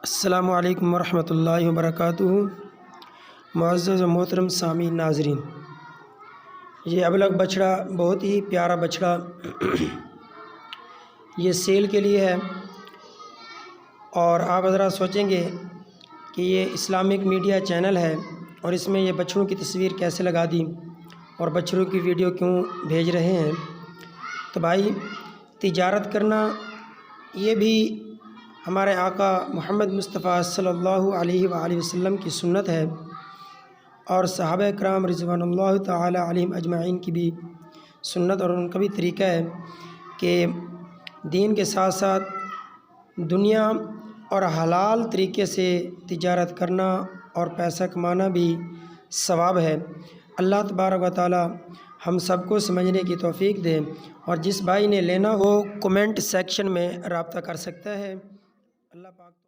अस्सलामु अलैकुम वरहमतुल्लाहि वबरकातुहू। मुअज़्ज़ज़ व मोहतरम सामीन नाज़रीन, ये अबलग बछड़ा बहुत ही प्यारा बछड़ा ये सेल के लिए है। और आप ज़रा सोचेंगे कि ये इस्लामिक मीडिया चैनल है और इसमें ये बछड़ों की तस्वीर कैसे लगा दी और बछड़ों की वीडियो क्यों भेज रहे हैं। तो भाई, तिजारत करना ये भी हमारे आका मोहम्मद मुस्तफ़ा सल्लल्लाहु अलैहि वसल्लम की सुन्नत है और सहाबा किराम रिज़वानुल्लाह ताला अलैहिम अजमाइन की भी सुन्नत और उनका भी तरीक़ा है कि दीन के साथ साथ दुनिया और हलाल तरीके से तिजारत करना और पैसा कमाना भी सवाब है। अल्लाह तबारक व तआला हम सबको समझने की तौफ़ीक दे। और जिस भाई ने लेना हो कमेंट सेक्शन में रब्ता कर सकता है। अल्लाह पाक।